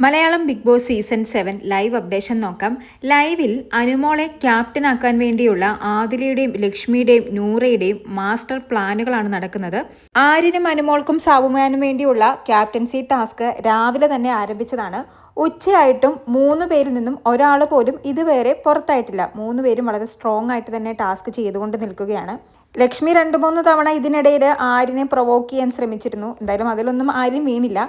Malayalam Bigg Boss season 7 live updation നോക്കാം. ലൈവിൽ അനുമോളെ ക്യാപ്റ്റനാക്കാൻ വേണ്ടിയുള്ള ആദിലയുടെയും ലക്ഷ്മിയുടെയും നൂറയുടെയും മാസ്റ്റർ പ്ലാനുകളാണ് നടക്കുന്നത്. ആര്യനും അനുമോൾക്കും സാബുമാനും വേണ്ടിയുള്ള ക്യാപ്റ്റൻസി ടാസ്ക് രാവിലെ തന്നെ ആരംഭിച്ചതാണ്. ഉച്ചയായിട്ടും 3 പേരിൽ നിന്നും ഒരാൾ പോലും ഇതുവരെ പുറത്തായിട്ടില്ല. 3 പേരും വളരെ സ്ട്രോങ് ആയിട്ട് തന്നെ ടാസ്ക് ചെയ്തുകൊണ്ട് നിൽക്കുകയാണ്. ലക്ഷ്മി 2-3 തവണ ഇതിനിടയിൽ ആര്യനെ പ്രൊവോക്ക് ചെയ്യാൻ ശ്രമിച്ചിരുന്നു. എന്തായാലും അതിലൊന്നും ആര്യം വീണില്ല.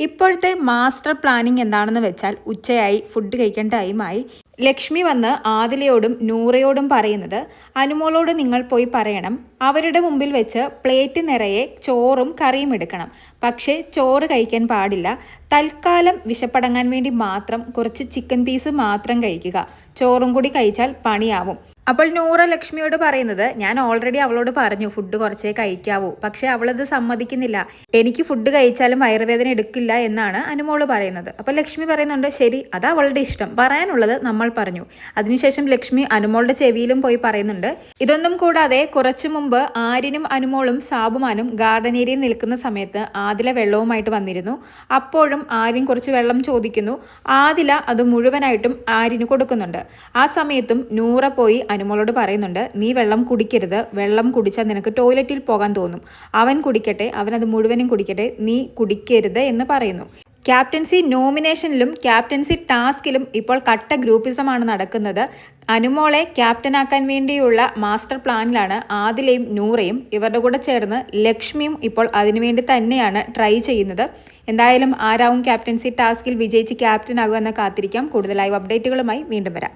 ഇപ്പോഴത്തെ മാസ്റ്റർ പ്ലാനിങ് എന്താണെന്ന് വെച്ചാൽ, ഉച്ചയായി, ഫുഡ് കഴിക്കാൻ ടൈമായി. ലക്ഷ്മി വന്ന് ആദിലയോടും നൂറയോടും പറയുന്നത്, അനുമോളോട് നിങ്ങൾ പോയി പറയണം, അവരുടെ മുമ്പിൽ വെച്ച് പ്ലേറ്റ് നിറയെ ചോറും കറിയും എടുക്കണം. പക്ഷേ ചോറ് കഴിക്കാൻ പാടില്ല. തൽക്കാലം വിശപ്പടങ്ങാൻ വേണ്ടി മാത്രം കുറച്ച് ചിക്കൻ പീസ് മാത്രം കഴിക്കുക. ചോറും കൂടി കഴിച്ചാൽ പണിയാവും. അപ്പോൾ നൂറ ലക്ഷ്മിയോട് പറയുന്നത്, ഞാൻ ഓൾറെഡി അവളോട് പറഞ്ഞു ഫുഡ് കുറച്ചേ കഴിക്കാവൂ, പക്ഷെ അവളത് സമ്മതിക്കുന്നില്ല. എനിക്ക് ഫുഡ് കഴിച്ചാലും വയറുവേദന എടുക്കില്ല എന്നാണ് അനുമോള് പറയുന്നത്. അപ്പോൾ ലക്ഷ്മി പറയുന്നുണ്ട്, ശരി, അത് അവളുടെ ഇഷ്ടം, പറയാനുള്ളത് നമ്മൾ പറഞ്ഞു. അതിനുശേഷം ലക്ഷ്മി അനുമോളുടെ ചെവിയിലും പോയി പറയുന്നുണ്ട്. ഇതൊന്നും കൂടാതെ കുറച്ചു മുമ്പ് ആര്യനും അനുമോളും സാബുമാനും ഗാർഡൻ ഏരിയയിൽ നിൽക്കുന്ന സമയത്ത് ആദില വെള്ളവുമായിട്ട് വന്നിരുന്നു. അപ്പോഴും ആര്യൻ കുറച്ച് വെള്ളം ചോദിക്കുന്നു. ആദില അത് മുഴുവനായിട്ടും ആര്യന് കൊടുക്കുന്നുണ്ട്. ആ സമയത്തും നൂറ പോയി അനുമോളോട് പറയുന്നുണ്ട്, നീ വെള്ളം കുടിക്കരുത്, വെള്ളം കുടിച്ചാൽ നിനക്ക് ടോയ്ലറ്റിൽ പോകാൻ തോന്നും, അവൻ കുടിക്കട്ടെ, അവനത് മുഴുവനും കുടിക്കട്ടെ, നീ കുടിക്കരുത് എന്ന് പറയുന്നു. ക്യാപ്റ്റൻസി നോമിനേഷനിലും ക്യാപ്റ്റൻസി ടാസ്കിലും ഇപ്പോൾ കട്ട ഗ്രൂപ്പിസമാണ് നടക്കുന്നത്. അനുമോളെ ക്യാപ്റ്റനാക്കാൻ വേണ്ടിയുള്ള മാസ്റ്റർ പ്ലാനിലാണ് ആദിലയും നൂറയും. ഇവരുടെ കൂടെ ചേർന്ന് ലക്ഷ്മിയും ഇപ്പോൾ അതിനുവേണ്ടി തന്നെയാണ് ട്രൈ ചെയ്യുന്നത്. എന്തായാലും ആരാവും ക്യാപ്റ്റൻസി ടാസ്കിൽ വിജയിച്ച് ക്യാപ്റ്റൻ ആകുക എന്ന് കാത്തിരിക്കാം. കൂടുതൽ ലൈവ് അപ്ഡേറ്റുകളുമായി വീണ്ടും വരാം.